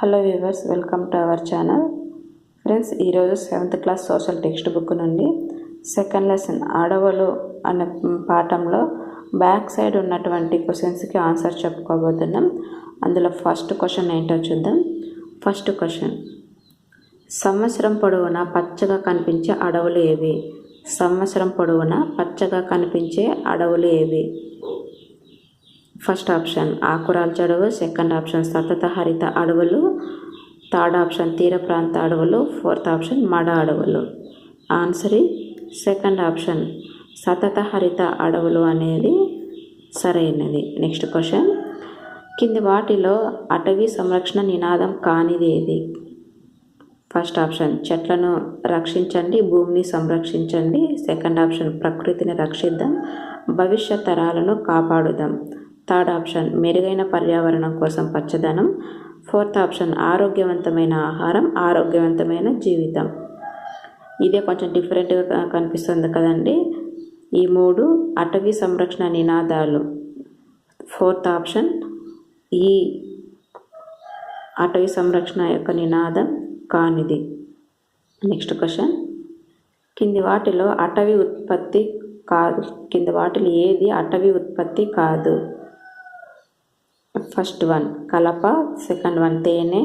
Hello viewers, welcome to our channel. Friends, ఈరోజు 7th class social text book నుండి second lesson అడవులు అనే పాఠంలో బ్యాక్ సైడ్ ఉన్నటువంటి క్వశ్చన్స్కి ఆన్సర్ చెప్పుకోబోతున్నాం. అందులో ఫస్ట్ క్వశ్చన్ ఏంటో చూద్దాం. ఫస్ట్ క్వశ్చన్, సంవత్సరం పొడవునా పచ్చగా కనిపించే అడవులు ఏవి? సంవత్సరం పొడవునా పచ్చగా కనిపించే అడవులు ఏవి? ఫస్ట్ ఆప్షన్ ఆకురాల్చ అడవు, సెకండ్ ఆప్షన్ సతత హరిత అడవులు, థర్డ్ ఆప్షన్ తీర ప్రాంత అడవులు, ఫోర్త్ ఆప్షన్ మడ అడవులు. ఆన్సర్ సెకండ్ ఆప్షన్ సతత హరిత అడవులు అనేది సరైనది. నెక్స్ట్ క్వశ్చన్, కింది వాటిలో అటవీ సంరక్షణ నినాదం కానిది ఏది? ఫస్ట్ ఆప్షన్ చెట్లను రక్షించండి, భూమిని సంరక్షించండి. సెకండ్ ఆప్షన్ ప్రకృతిని రక్షిద్దాం, భవిష్యత్ తరాలను కాపాడుదాం. థర్డ్ ఆప్షన్ మెరుగైన పర్యావరణం కోసం పచ్చదనం. ఫోర్త్ ఆప్షన్ ఆరోగ్యవంతమైన ఆహారం, ఆరోగ్యవంతమైన జీవితం. ఇదే కొంచెం డిఫరెంట్గా కనిపిస్తుంది కదండి. ఈ మూడు అటవీ సంరక్షణ నినాదాలు. ఫోర్త్ ఆప్షన్ ఈ అటవీ సంరక్షణ యొక్క నినాదం కానిది. నెక్స్ట్ క్వశ్చన్, కింది వాటిలో అటవీ ఉత్పత్తి కాదు. కింది వాటిలో ఏది అటవీ ఉత్పత్తి కాదు? ఫస్ట్ వన్ కలప, సెకండ్ వన్ తేనె,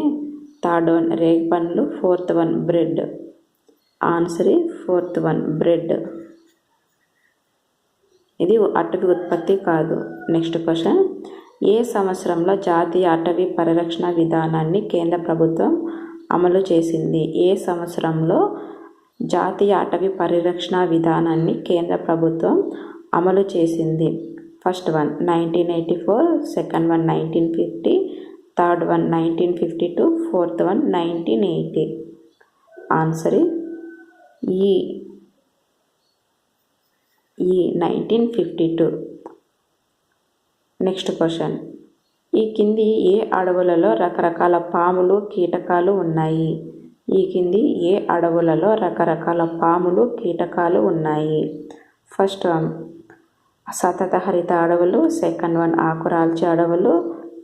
థర్డ్ వన్ రేగి పండ్లు, fourth one bread. Answer fourth one bread. ఇది అటవీ ఉత్పత్తి కాదు. నెక్స్ట్ క్వశ్చన్, ఏ సంవత్సరంలో జాతీయ అటవీ పరిరక్షణ విధానాన్ని కేంద్ర ప్రభుత్వం అమలు చేసింది? ఏ సంవత్సరంలో జాతీయ అటవీ పరిరక్షణ విధానాన్ని కేంద్ర ప్రభుత్వం అమలు చేసింది? First one 1984, second one 1950, third one 1952, fourth one 1980. Answer ఈ 1952. నెక్స్ట్ క్వశ్చన్, ఈ కింది ఏ అడవులలో రకరకాల పాములు కీటకాలు ఉన్నాయి? ఈ కింది ఏ అడవులలో రకరకాల పాములు కీటకాలు ఉన్నాయి? ఫస్ట్ వన్ సతత హరిత అడవులు, సెకండ్ వన్ ఆకురాల్చే అడవులు,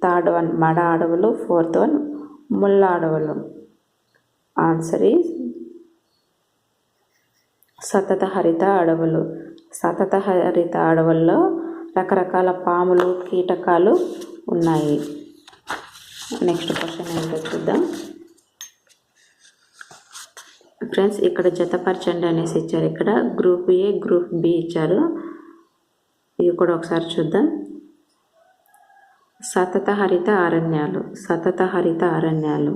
థర్డ్ వన్ మడ అడవులు, ఫోర్త్ వన్ ముళ్ళ అడవులు. ఆన్సర్ సతత హరిత అడవులు. సతత హరిత అడవుల్లో రకరకాల పాములు కీటకాలు ఉన్నాయి. నెక్స్ట్ క్వశ్చన్ ఏంటో చూద్దాం. ఫ్రెండ్స్, ఇక్కడ జతపరచండి అనేసి ఇచ్చారు. ఇక్కడ గ్రూప్ ఏ, గ్రూప్ బి ఇచ్చారు. ఇవి కూడా ఒకసారి చూద్దాం. సతత హరిత అరణ్యాలు. సతత హరిత అరణ్యాలు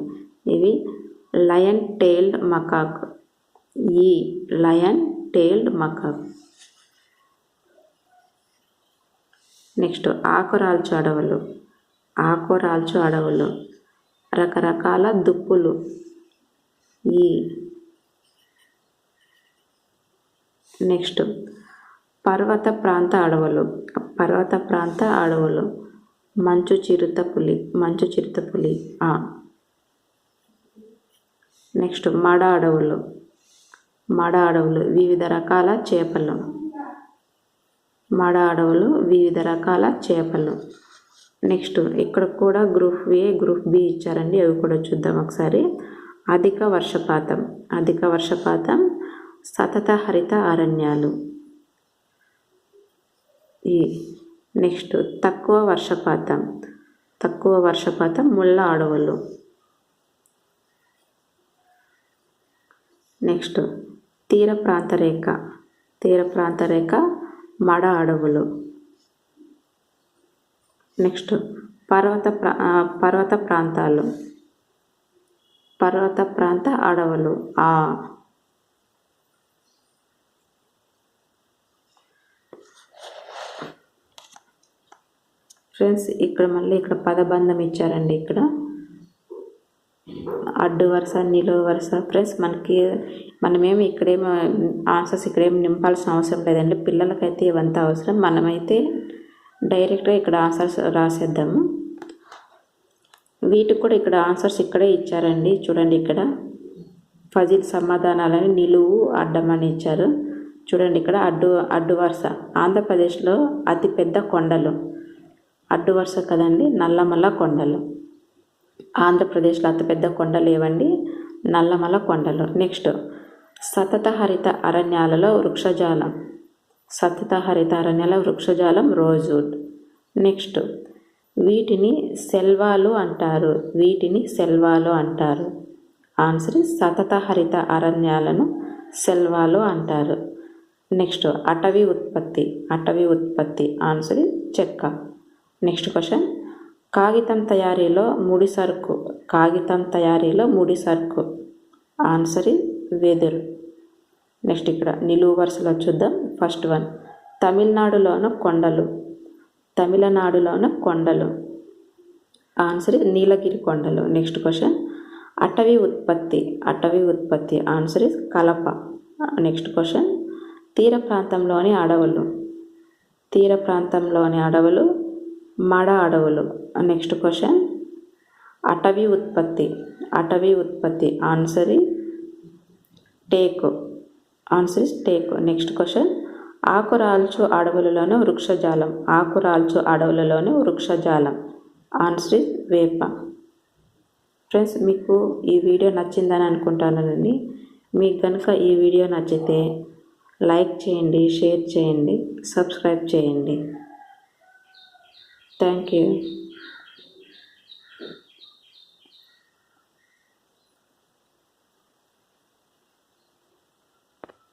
ఇవి లయన్ టెయిల్డ్ మకాక్. ఈ లయన్ టెయిల్డ్ మకాక్. నెక్స్ట్ ఆకురాల్చు అడవులు. ఆకురాల్చు అడవులు రకరకాల దుప్పులు. ఈ నెక్స్ట్ పర్వత ప్రాంత అడవులు. పర్వత ప్రాంత అడవులు మంచు చిరుత పులి. మంచు చిరుత పులి. నెక్స్ట్ మడ అడవులు. మడ అడవులు వివిధ రకాల చేపలు. మడ అడవులు వివిధ రకాల చేపలు. నెక్స్ట్ ఇక్కడ కూడా గ్రూప్ ఏ, గ్రూప్ బి ఇచ్చారండి. అవి కూడా చూద్దాం ఒకసారి. అధిక వర్షపాతం. అధిక వర్షపాతం సతత హరిత అరణ్యాలు. ఈ నెక్స్ట్ తక్కువ వర్షపాతం. తక్కువ వర్షపాతం ముళ్ళ అడవులు. నెక్స్ట్ తీర ప్రాంత రేఖ. తీర ప్రాంత రేఖ మడ అడవులు. నెక్స్ట్ పర్వత ప్రాంతాలు. పర్వత ప్రాంత అడవులు. ఫ్రెండ్స్, ఇక్కడ మళ్ళీ ఇక్కడ పదబంధం ఇచ్చారండి. ఇక్కడ అడ్డు వరుస, నిలువు వరుస. ఫ్రెండ్స్, మనమేమి ఇక్కడేమో ఆన్సర్స్ ఇక్కడేమి నింపాల్సిన అవసరం లేదండి. పిల్లలకైతే ఇవంతా అవసరం. మనమైతే డైరెక్ట్గా ఇక్కడ ఆన్సర్స్ రాసేద్దాము. వీటికి కూడా ఇక్కడ ఆన్సర్స్ ఇక్కడే ఇచ్చారండి. చూడండి, ఇక్కడ ఫజిల్ సమాధానాలని నిలువు అడ్డం అని ఇచ్చారు. చూడండి, ఇక్కడ అడ్డు వరుస. ఆంధ్రప్రదేశ్లో అతిపెద్ద కొండలు. అడ్డు వరుస కదండి, నల్లమల్ల కొండలు. ఆంధ్రప్రదేశ్లో అతిపెద్ద కొండలు ఏవండి? నల్లమల కొండలు. నెక్స్ట్, సతత హరిత అరణ్యాలలో వృక్షజాలం. సతత హరిత అరణ్యాల వృక్షజాలం రోజ్వుడ్. నెక్స్ట్, వీటిని సెల్వాలు అంటారు. వీటిని సెల్వాలు అంటారు. ఆన్సర్ సతత హరిత అరణ్యాలను సెల్వాలు అంటారు. నెక్స్ట్, అటవీ ఉత్పత్తి. అటవీ ఉత్పత్తి ఆన్సర్ చెక్క. నెక్స్ట్ క్వశ్చన్, కాగితం తయారీలో ముడి సరుకు. కాగితం తయారీలో ముడి సరుకు ఆన్సర్ వెదురు. నెక్స్ట్, ఇక్కడ నిలువు వరుసలో చూద్దాం. ఫస్ట్ వన్, తమిళనాడులోని కొండలు. తమిళనాడులోని కొండలు ఆన్సర్ నీలగిరి కొండలు. నెక్స్ట్ క్వశ్చన్, అటవీ ఉత్పత్తి. అటవీ ఉత్పత్తి ఆన్సర్ కలప. నెక్స్ట్ క్వశ్చన్, తీర ప్రాంతంలోని అడవులు. తీర ప్రాంతంలోని అడవులు మడ అడవులు. నెక్స్ట్ క్వశ్చన్, అటవీ ఉత్పత్తి. అటవీ ఉత్పత్తి ఆన్సర్ టేకు. ఆన్సర్ టేకు. నెక్స్ట్ క్వశ్చన్, ఆకురాల్చు అడవులలోని వృక్షజాలం. ఆకురాల్చు అడవులలోని వృక్షజాలం ఆన్సర్ వేప. ఫ్రెండ్స్, మీకు ఈ వీడియో నచ్చిందని అనుకుంటానండి. మీకు కనుక ఈ వీడియో నచ్చితే లైక్ చేయండి, షేర్ చేయండి, సబ్స్క్రైబ్ చేయండి. Thank you.